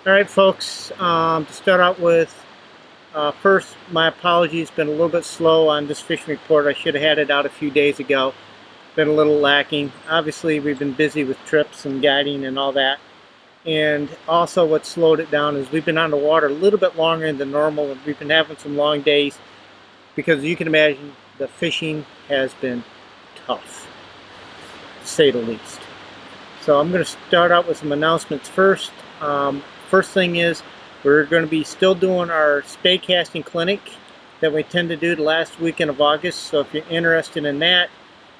Alright folks, to start out with, first my apologies, been a little bit slow on this fishing report. I should have had it out a few days ago. Been a little lacking. Obviously we've been busy with trips and guiding and all that. And also what slowed it down is we've been on the water a little bit longer than normal, and we've been having some long days because you can imagine the fishing has been tough, to say the least. So I'm going to start out with some announcements first. First thing is we're going to be still doing our spay casting clinic that we tend to do the last weekend of August. So if you're interested in that,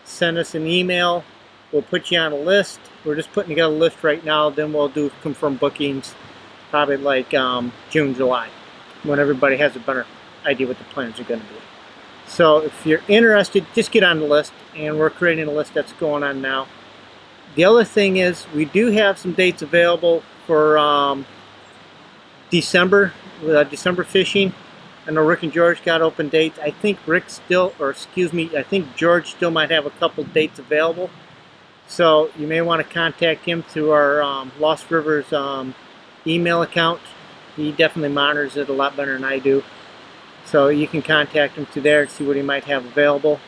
send us an email. We'll put you on a list. We're just putting together a list right now. Then we'll do confirmed bookings probably like June, July, when everybody has a better idea what the plans are going to be. So if you're interested, just get on the list, and we're creating a list that's going on now. The other thing is we do have some dates available for December fishing. I know Rick and George got open dates. I think Rick still, or excuse me, I think George still might have a couple dates available. So you may want to contact him through our Lost Rivers email account. He definitely monitors it a lot better than I do. So you can contact him through there and see what he might have available.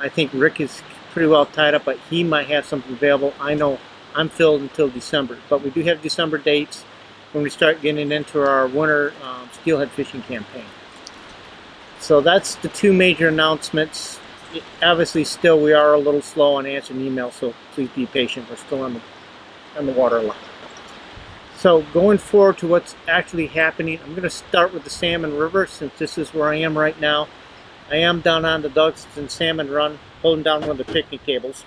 I think Rick is pretty well tied up, but he might have something available. I know I'm filled until December, but we do have December dates when we start getting into our winter steelhead fishing campaign. So that's the two major announcements. Obviously still we are a little slow on answering emails, so please be patient. We're still on the water a lot. So going forward to what's actually happening, I'm going to start with the Salmon River since this is where I am right now. I am down on the Douglaston Salmon Run, holding down one of the picnic tables.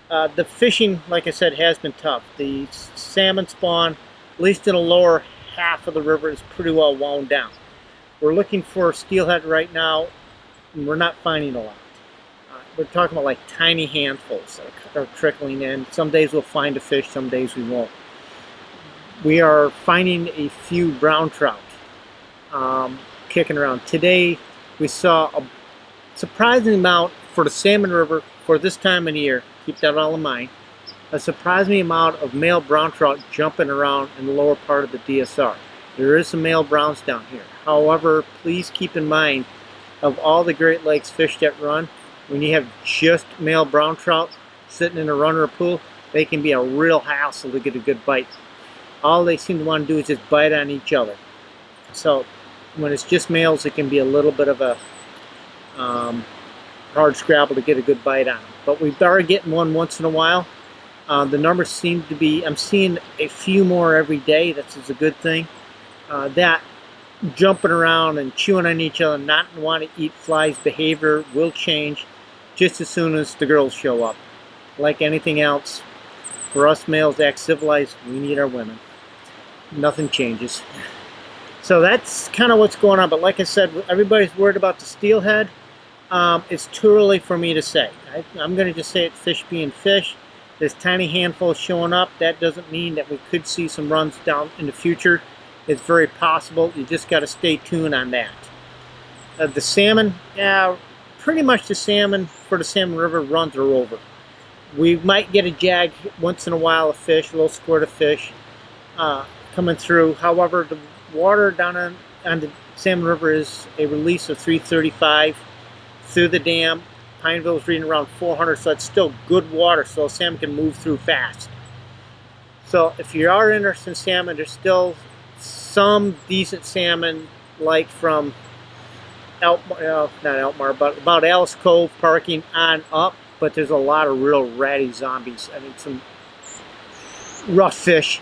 The fishing, like I said, has been tough. The salmon spawn, at least in the lower half of the river, is pretty well wound down. We're looking for steelhead right now, and we're not finding a lot. We're talking about like tiny handfuls that are trickling in. Some days we'll find a fish, some days we won't. We are finding a few brown trout kicking around. Today we saw a surprising amount for the Salmon River for this time of the year. Keep that all in mind. A surprising amount of male brown trout jumping around in the lower part of the DSR. There is some male browns down here. However, please keep in mind, of all the Great Lakes fish that run, when you have just male brown trout sitting in a run or a pool, they can be a real hassle to get a good bite. All they seem to want to do is just bite on each other. So when it's just males, it can be a little bit of a hard scrabble to get a good bite on them. But we are getting one once in a while. The numbers seem to be, I'm seeing a few more every day. That's a good thing. That jumping around and chewing on each other, not want to eat flies behavior will change just as soon as the girls show up. Like anything else, for us males to act civilized, we need our women. Nothing changes. So that's kind of what's going on. But like I said, everybody's worried about the steelhead. It's too early for me to say. I'm going to just say it's fish being fish. This tiny handful showing up, that doesn't mean that we could see some runs down in the future. It's very possible. You just got to stay tuned on that. The salmon, yeah, pretty much the salmon for the Salmon River runs are over. We might get a jag once in a while of fish, a little squirt of fish coming through. However, the water down on the Salmon River is a release of 335 through the dam. Pineville is reading around 400, so it's still good water, so salmon can move through fast. So if you are interested in salmon, there's still some decent salmon, like from not Elkmar, but about Alice Cove parking on up. But there's a lot of real ratty zombies. I mean, some rough fish,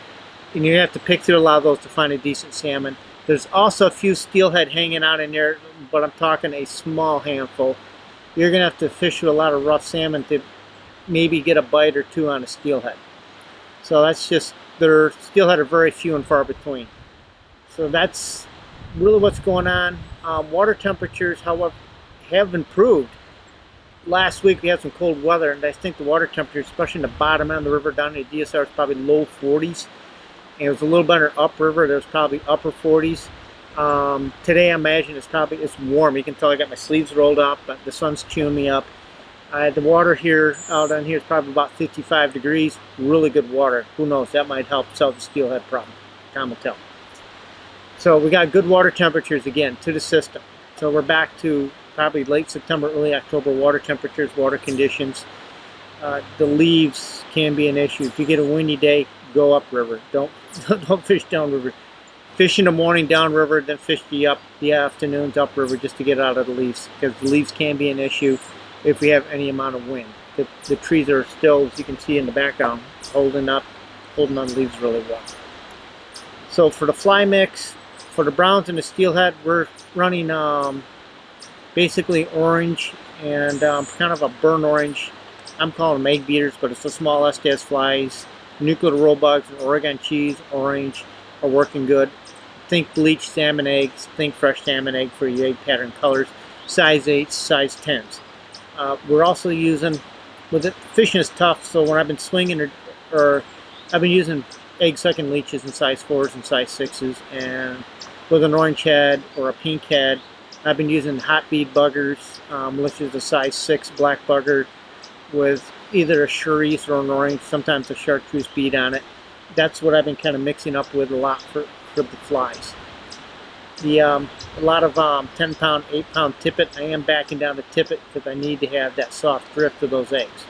and you have to pick through a lot of those to find a decent salmon. There's also a few steelhead hanging out in there, but I'm talking a small handful. You're going to have to fish with a lot of rough salmon to maybe get a bite or two on a steelhead. So that's just, their steelhead are very few and far between. So that's really what's going on. Water temperatures, however, have improved. Last week we had some cold weather, and I think the water temperature, especially in the bottom end of the river down in the DSR, is probably low 40s. And it was a little better upriver. There was probably upper 40s. Today I imagine it's warm. You can tell I got my sleeves rolled up, but the sun's chewing me up. The water here, out on here, is probably about 55 degrees. Really good water. Who knows? That might help solve the steelhead problem. WelcomeTo. So we got good water temperatures again to the system. So we're back to probably late September, early October water temperatures, water conditions. The leaves can be an issue. If you get a windy day, go upriver. Don't fish downriver. Fish in the morning downriver, then fish the afternoons upriver just to get out of the leaves, because the leaves can be an issue if we have any amount of wind. The trees are still, as you can see in the background, holding on leaves really well. So for the fly mix, for the browns and the steelhead, we're running basically orange and kind of a burnt orange. I'm calling them egg beaters, but it's the small STS flies. Nuclear roll bugs and Oregon cheese orange are working good. Think bleached salmon eggs, think fresh salmon egg for your egg pattern colors, size 8s, size 10s. We're also using, with it, fishing is tough, so when I've been swinging or I've been using egg sucking leeches in size 4s and size 6s, and with an orange head or a pink head, I've been using hot bead buggers, which is a size 6 black bugger with either a chartreuse or an orange, sometimes a chartreuse bead on it. That's what I've been kind of mixing up with a lot for the flies. A lot of 10-pound, 8-pound tippet. I am backing down the tippet because I need to have that soft drift of those eggs.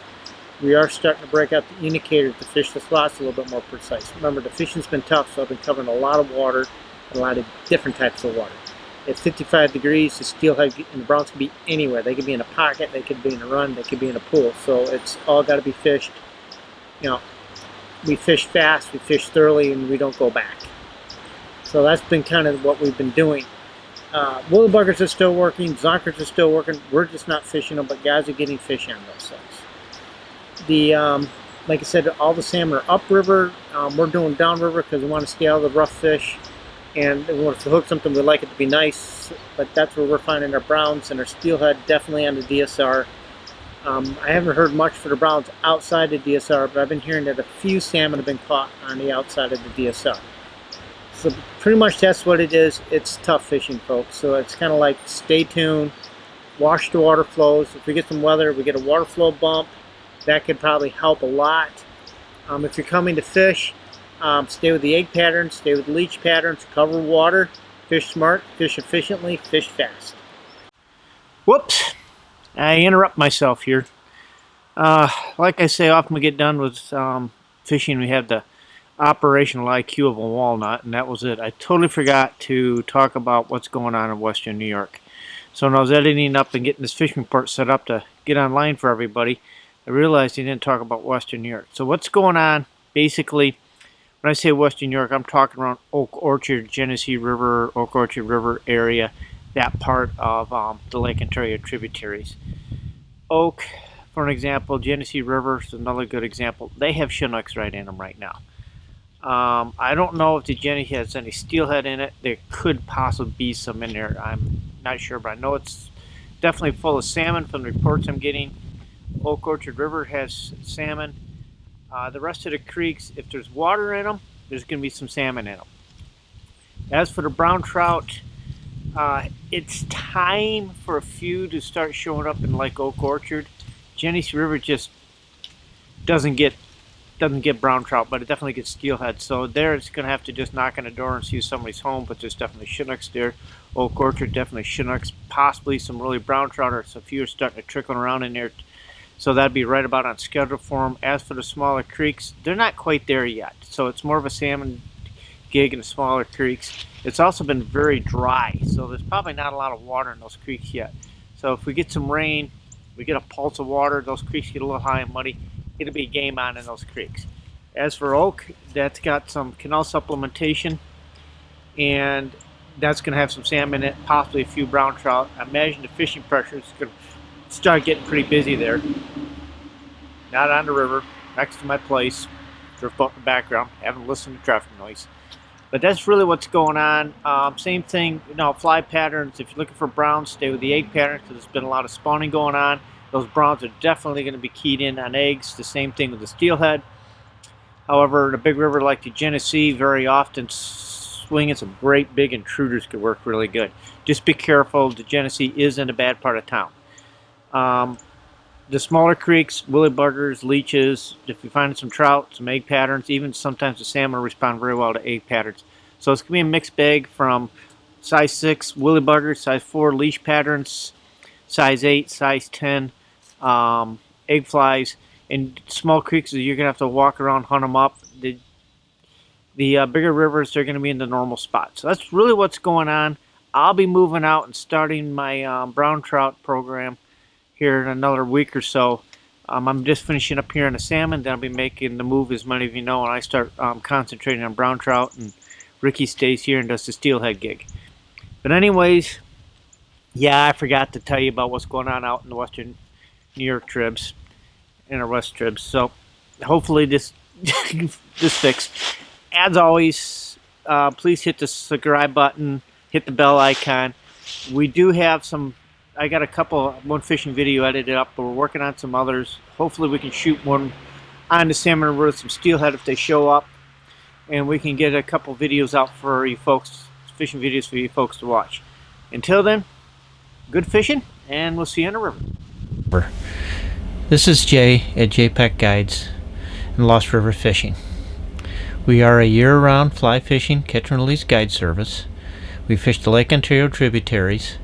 We are starting to break out the indicators to fish the slots a little bit more precise. Remember, the fishing's been tough, so I've been covering a lot of water and a lot of different types of water. At 55 degrees, the steelhead and the browns can be anywhere. They could be in a pocket, they could be in a run, they could be in a pool. So it's all got to be fished. You know, we fish fast, we fish thoroughly, and we don't go back. So that's been kind of what we've been doing. Woolly buggers are still working, zonkers are still working. We're just not fishing them, but guys are getting fish on those things. Like I said, all the salmon are upriver. We're doing downriver because we want to stay out of the rough fish. And if we hook something, we like it to be nice, but that's where we're finding our browns and our steelhead definitely on the DSR. I haven't heard much for the browns outside the DSR, but I've been hearing that a few salmon have been caught on the outside of the DSR. So pretty much that's what it is. It's tough fishing, folks. So it's kind of like stay tuned, watch the water flows. If we get some weather, we get a water flow bump. That could probably help a lot. If you're coming to fish, stay with the egg patterns, stay with the leech patterns, cover water, fish smart, fish efficiently, fish fast. Whoops, I interrupt myself here. Like I say, often we get done with fishing, we have the operational IQ of a walnut, and that was it. I totally forgot to talk about what's going on in Western New York. So when I was editing up and getting this fishing report set up to get online for everybody, I realized I didn't talk about Western New York. So what's going on, basically, when I say Western New York, I'm talking around Oak Orchard, Genesee River, Oak Orchard River area, that part of the Lake Ontario tributaries. Oak, for an example, Genesee River is another good example. They have Chinooks right in them right now. I don't know if the Genesee has any steelhead in it. There could possibly be some in there. I'm not sure, but I know it's definitely full of salmon from the reports I'm getting. Oak Orchard River has salmon. The rest of the creeks, if there's water in them, there's going to be some salmon in them. As for the brown trout, it's time for a few to start showing up in like Oak Orchard. Genesee River just doesn't get brown trout, but it definitely gets steelhead. So there, it's going to have to just knock on the door and see if somebody's home. But there's definitely Chinooks there. Oak Orchard, definitely Chinooks. Possibly some really brown trout, or a few are starting to trickle around in there. So that'd be right about on schedule for them. As for the smaller creeks, they're not quite there yet. So it's more of a salmon gig in the smaller creeks. It's also been very dry, so there's probably not a lot of water in those creeks yet. So if we get some rain, we get a pulse of water, those creeks get a little high and muddy, it'll be game on in those creeks. As for Oak, that's got some canal supplementation, and that's going to have some salmon in it, possibly a few brown trout. I imagine the fishing pressure is going to start getting pretty busy there. Not on the river, next to my place, drift boat in the background, haven't listened to traffic noise. But that's really what's going on. Same thing, fly patterns. If you're looking for browns, stay with the egg patterns because there's been a lot of spawning going on. Those browns are definitely going to be keyed in on eggs. The same thing with the steelhead. However, the big river like the Genesee, very often swinging some great big intruders could work really good. Just be careful. The Genesee is in a bad part of town. the smaller creeks, willy buggers, leeches, if we find some trout, some egg patterns, even sometimes the salmon respond very well to egg patterns. So it's going to be a mixed bag from size 6 willy buggers, size 4 leash patterns, size 8, size 10 egg flies. And small creeks, you're going to have to walk around, hunt them up. The bigger rivers, they're going to be in the normal spots. So that's really what's going on. I'll be moving out and starting my brown trout program here in another week or so. I'm just finishing up here on the salmon, then I'll be making the move, as many of you know, and I start concentrating on brown trout, and Ricky stays here and does the steelhead gig. But anyways, yeah, I forgot to tell you about what's going on out in the western New York tribs, in our west tribs. So hopefully this this fixed. As always, please hit the subscribe button, hit the bell icon. We do have some, I got one fishing video edited up, but we're working on some others. Hopefully we can shoot one on the Salmon River with some steelhead if they show up, and we can get a couple videos out for you folks, fishing videos for you folks to watch. Until then, good fishing, and we'll see you on the river. This is Jay at JPEG Guides and Lost River Fishing. We are a year-round fly fishing catch and release guide service. We fish the Lake Ontario tributaries,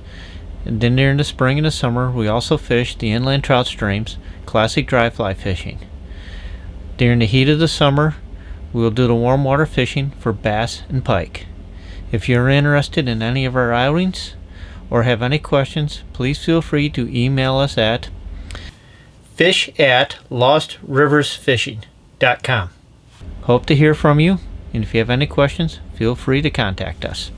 and then during the spring and the summer we also fish the inland trout streams, classic dry fly fishing. During the heat of the summer we will do the warm water fishing for bass and pike. If you're interested in any of our outings or have any questions, please feel free to email us at fish@lostriversfishing.com. Hope to hear from you, and if you have any questions, feel free to contact us.